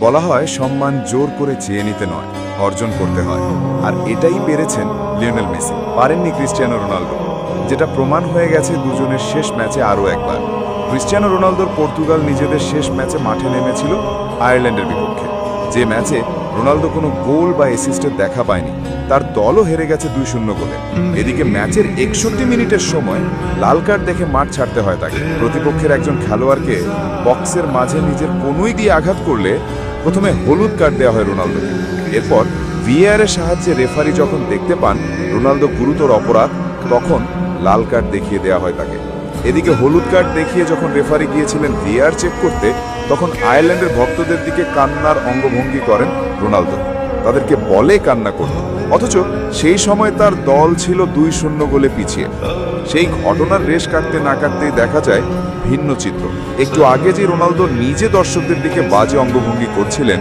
বলা হয় সম্মান জোর করে চেয়ে নিতে নয়, অর্জন করতে হয়। আর এটাই পেরেছেন লিওনেল মেসি, পারেননি ক্রিস্টিয়ানো রোনাল্ডো, যেটা প্রমাণ হয়ে গেছে দুজনের শেষ ম্যাচে আরও একবার। ক্রিস্টিয়ানো রোনালদোর পর্তুগাল নিজেদের শেষ ম্যাচে মাঠে নেমেছিল আয়ারল্যান্ডের বিপক্ষে, যে ম্যাচে রোনালদো কোনো গোল বা অ্যাসিস্টের দেখা পায়নি। তার দলও হেরে গেছে 2-0 গোলে। এদিকে ম্যাচের 61 মিনিটের সময় লাল কার্ড দেখে মাঠ ছাড়তে হয় তাকে। প্রতিপক্ষের একজন খেলোয়াড়কে বক্সের মাঝে নিজের কনুই দিয়ে আঘাত করলে প্রথমে হলুদ কার্ড দেওয়া হয় রোনালদোকে। এরপর ভিএআর এর সাহায্যে রেফারি যখন দেখতে পান রোনালদো গুরুতর অপরাধ, তখন লাল কার্ড দেখিয়ে দেওয়া হয় তাকে। এদিকে হলুদ কার্ড দেখিয়ে যখন রেফারি গিয়েছিলেন ভিএআর চেক করতে, তখন আয়ারল্যান্ডের ভক্তদের দিকে কান্নার অঙ্গভঙ্গি করেন রোনালদো, তাদেরকে বলে কান্না করত। অথচ সেই সময় তার দল ছিল 2-0 গোলে পিছিয়ে। সেই ঘটনার রেশ কাটতে না কাটতেই দেখা যায় ভিন্ন চিত্র। একটু আগে যে রোনালদো নিজে দর্শকদের দিকে বাজে অঙ্গভঙ্গি করছিলেন,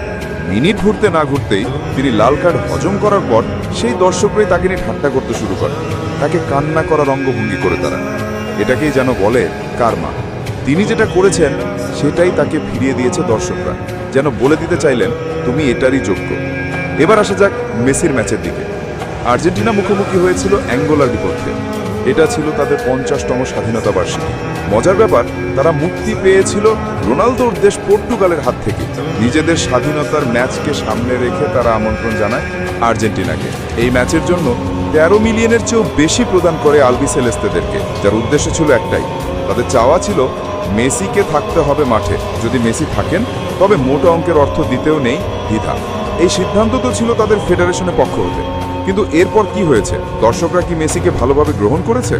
মিনিট ঘুরতে না ঘুরতেই তিনি লাল কার্ড হজম করার পর সেই দর্শকরাই তাকে নিয়ে ঠাট্টা করতে শুরু করে, তাকে কান্না করার অঙ্গভঙ্গি করে তারা। এটাকেই যেন বলে কার্মা। তিনি যেটা করেছেন সেটাই তাকে ফিরিয়ে দিয়েছে দর্শকরা, যেন বলে দিতে চাইলেন তুমি এটারই যোগ্য। এবার আসা যাক মেসির ম্যাচের দিকে। আর্জেন্টিনা মুখোমুখি হয়েছিল অ্যাঙ্গোলার বিপক্ষে। এটা ছিল তাদের 50তম স্বাধীনতা বার্ষিকী। মজার ব্যাপার, তারা মুক্তি পেয়েছিল রোনালদোর দেশ পর্তুগালের হাত থেকে। নিজেদের স্বাধীনতার ম্যাচকে সামনে রেখে তারা আমন্ত্রণ জানায় আর্জেন্টিনাকে। এই ম্যাচের জন্য 13 মিলিয়নের চেয়েও বেশি প্রদান করে আলবিসেলেস্তেদেরকে, যার উদ্দেশ্য ছিল একটাই, তাদের চাওয়া ছিল মেসিকে থাকতে হবে মাঠে। যদি মেসি থাকেন তবে মোটা অঙ্কের অর্থ দিতেও নেই দ্বিধা। এই সিদ্ধান্ত তো ছিল তাদের ফেডারেশনের পক্ষ হতে। কিন্তু এরপর কি হয়েছে? দর্শকরা কি মেসিকে ভালোভাবে গ্রহণ করেছে?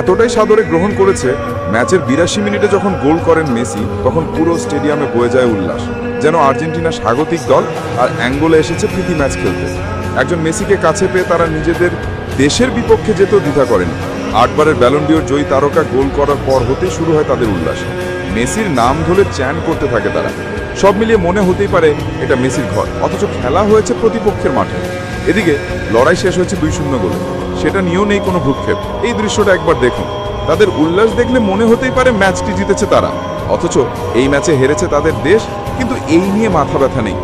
এতটাই সাদরে গ্রহণ করেছে, ম্যাচের 82 মিনিটে যখন গোল করেন মেসি, তখন পুরো স্টেডিয়ামে বয়ে যায় উল্লাস, যেন আর্জেন্টিনা স্বাগতিক দল আর অ্যাঙ্গোলে এসেছে প্রীতি ম্যাচ খেলতে। একজন মেসিকে কাছে পেয়ে তারা নিজেদের দেশের বিপক্ষে যেতেও দ্বিধা করেন। 8 বারের ব্যালন ডিওর জয়ী তারকা গোল করার পর হতেই শুরু হয় তাদের উল্লাস। মেসির নাম ধরে চ্যান করতে থাকে তারা। সব মিলিয়ে মনে হতেই পারে এটা মেসির ঘর, অথচ খেলা হয়েছে প্রতিপক্ষের মাঠে। এদিকে লড়াই শেষ হয়েছে 2-0 গোলে, সেটা নিয়েও নেই কোনো ভ্রুক্ষেপ। এই দৃশ্যটা একবার দেখুন। তাদের উল্লাস দেখলে মনে হতেই পারে ম্যাচটি জিতেছে তারা, অথচ এই ম্যাচে হেরেছে তাদের দেশ। কিন্তু এই নিয়ে মাথা ব্যথা নেই।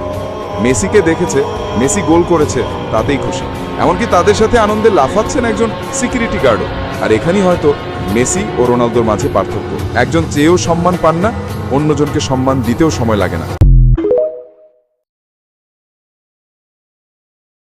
মেসিকে দেখেছে, মেসি গোল করেছে, তাতেই খুশি। এমনকি তাদের সাথে আনন্দে লাফাচ্ছেন একজন সিকিউরিটি গার্ডও। আর এখানেই হয়তো মেসি ও রোনালদোর মাঝে পার্থক্য। একজন চেয়েও সম্মান পান না, অন্যজনকে সম্মান দিতেও সময় লাগে না।